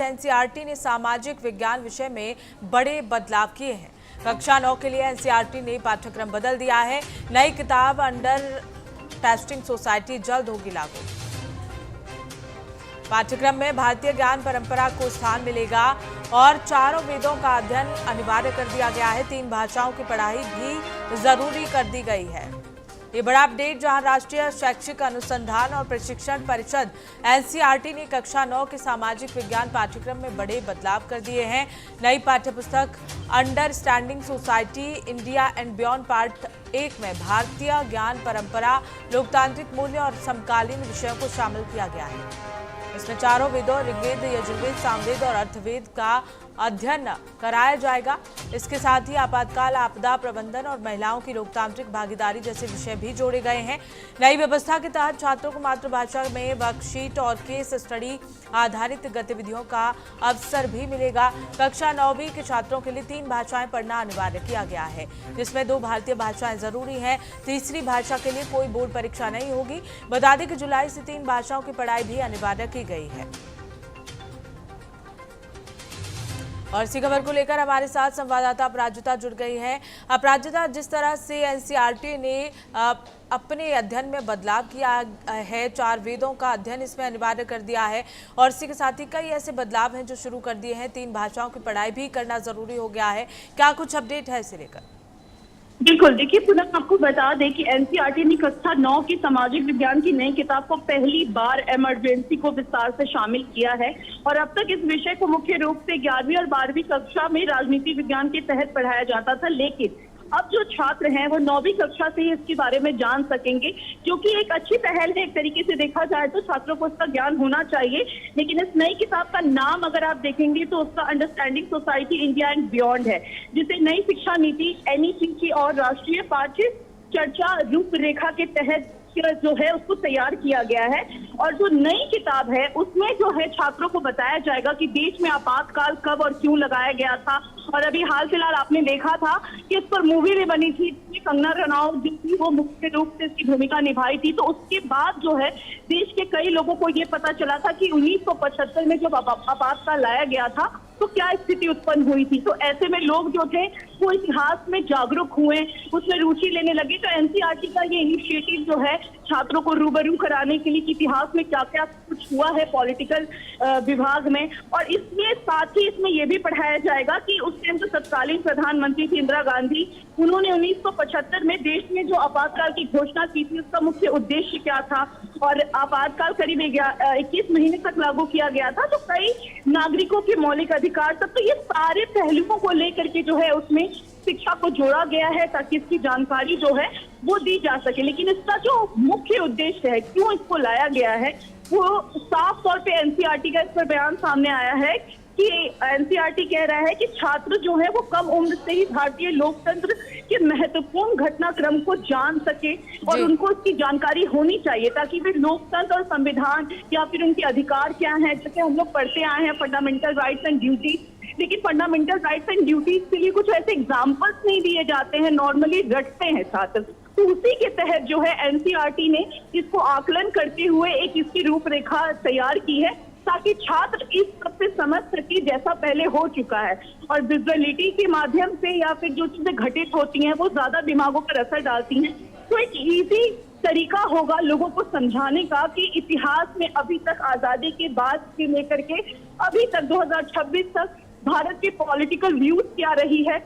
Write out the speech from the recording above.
NCERT ने सामाजिक विज्ञान विषय में बड़े बदलाव किए हैं। कक्षा 9 के लिए एनसीईआरटी ने पाठ्यक्रम बदल दिया है। नई किताब अंडर टेस्टिंग सोसाइटी जल्द होगी लागू। पाठ्यक्रम में भारतीय ज्ञान परंपरा को स्थान मिलेगा और चारों वेदों का अध्ययन अनिवार्य कर दिया गया है। 3 भाषाओं की पढ़ाई भी जरूरी कर दी गई है। ये बड़ा अपडेट जहां राष्ट्रीय शैक्षिक अनुसंधान और प्रशिक्षण परिषद एनसीईआरटी ने कक्षा 9 के सामाजिक विज्ञान पाठ्यक्रम में बड़े बदलाव कर दिए हैं। नई पाठ्यपुस्तक understanding society India and beyond part 1 में भारतीय ज्ञान परंपरा, लोकतांत्रिक मूल्य और समकालीन विषयों को शामिल किया गया है। इसमें चारों वेदों ऋग्वेद, यजुर्वेद, सामवेद और अर्थवेद का अध्ययन कराया जाएगा। इसके साथ ही आपातकाल, आपदा प्रबंधन और महिलाओं की लोकतांत्रिक भागीदारी जैसे विषय भी जोड़े गए हैं। नई व्यवस्था के तहत छात्रों को मातृभाषा में वर्कशीट और केस स्टडी आधारित गतिविधियों का अवसर भी मिलेगा। कक्षा 9वीं के छात्रों के लिए 3 भाषाएं पढ़ना अनिवार्य किया गया है, जिसमें 2 भारतीय भाषाएं जरूरी हैं। तीसरी भाषा के लिए कोई बोर्ड परीक्षा नहीं होगी। बता दें कि जुलाई से 3 भाषाओं की पढ़ाई भी अनिवार्य की गई है। और इसी खबर को लेकर हमारे साथ संवाददाता अपराजिता जुड़ गई हैं। अपराजिता, जिस तरह से एनसीईआरटी ने अपने अध्ययन में बदलाव किया है, 4 वेदों का अध्ययन इसमें अनिवार्य कर दिया है और इसी के साथ ही कई ऐसे बदलाव हैं जो शुरू कर दिए हैं। 3 भाषाओं की पढ़ाई भी करना जरूरी हो गया है। क्या कुछ अपडेट है इसे लेकर? बिल्कुल, देखिए पुनः आपको बता दें कि एनसीईआरटी ने कक्षा 9 की सामाजिक विज्ञान की नई किताब को पहली बार इमरजेंसी को विस्तार से शामिल किया है और अब तक इस विषय को मुख्य रूप से 11वीं और 12वीं कक्षा में राजनीति विज्ञान के तहत पढ़ाया जाता था, लेकिन अब जो छात्र हैं वो 9वीं कक्षा से ही इसके बारे में जान सकेंगे, जो कि एक अच्छी पहल है। एक तरीके से देखा जाए तो छात्रों को इसका ज्ञान होना चाहिए। लेकिन इस नई किताब का नाम अगर आप देखेंगे तो उसका understanding society India and beyond है, जिसे नई शिक्षा नीति एनईपी और राष्ट्रीय पाठ्य चर्चा रूपरेखा के तहत जो है उसको तैयार किया गया है। और जो नई किताब है उसमें जो है छात्रों को बताया जाएगा कि देश में आपातकाल कब और क्यों लगाया गया था। और अभी हाल फिलहाल आपने देखा था कि इस पर मूवी भी बनी थी, कंगना रनौत जो थी वो मुख्य रूप से इसकी भूमिका निभाई थी। तो उसके बाद जो है देश के कई लोगों को ये पता चला था कि 1975 में जब आपातकाल लाया गया था तो क्या स्थिति उत्पन्न हुई थी। तो ऐसे में लोग जो थे वो इतिहास में जागरूक हुए, उसमें रुचि लेने लगे। तो एनसीईआरटी का ये इनिशिएटिव जो है छात्रों को रूबरू कराने के लिए कि इतिहास में क्या क्या कुछ हुआ है पॉलिटिकल विभाग में, और इसमें साथ ही इसमें ये भी पढ़ाया जाएगा कि उस टाइम जो तत्कालीन प्रधानमंत्री थी इंदिरा गांधी, उन्होंने 1975 में देश में जो आपातकाल की घोषणा की थी उसका मुख्य उद्देश्य क्या था। और आपातकाल करीब 21 महीने तक लागू किया गया था, तो कई नागरिकों के मौलिक अधिकार तक, तो ये सारे पहलुओं को लेकर के जो है उसमें शिक्षा को जोड़ा गया है ताकि इसकी जानकारी जो है वो दी जा सके। लेकिन इसका जो मुख्य उद्देश्य है, क्यों इसको लाया गया है, वो साफ तौर पे एनसीईआरटी का इस पर बयान सामने आया है कि एनसीईआरटी कह रहा है कि छात्र जो है वो कम उम्र से ही भारतीय लोकतंत्र के महत्वपूर्ण घटनाक्रम को जान सके और उनको इसकी जानकारी होनी चाहिए ताकि वे लोकतंत्र और संविधान या फिर उनके अधिकार क्या हैं, जैसे हम लोग पढ़ते आए हैं फंडामेंटल राइट्स एंड ड्यूटीज, लेकिन फंडामेंटल राइट्स एंड ड्यूटीज के लिए कुछ ऐसे एग्जाम्पल्स नहीं दिए जाते हैं, नॉर्मली रटते हैं छात्र। तो उसी के तहत जो है एनसीईआरटी ने इसको आकलन करते हुए एक इसकी रूपरेखा तैयार की है ताकि छात्र इस सब से समझ सके जैसा पहले हो चुका है। और विजुअलिटी के माध्यम से या फिर जो चीजें घटित होती हैं वो ज्यादा दिमागों पर असर डालती हैं, तो एक इजी तरीका होगा लोगों को समझाने का कि इतिहास में अभी तक आजादी के बाद से लेकर के अभी तक 2026 तक भारत के पॉलिटिकल व्यूज क्या रही है,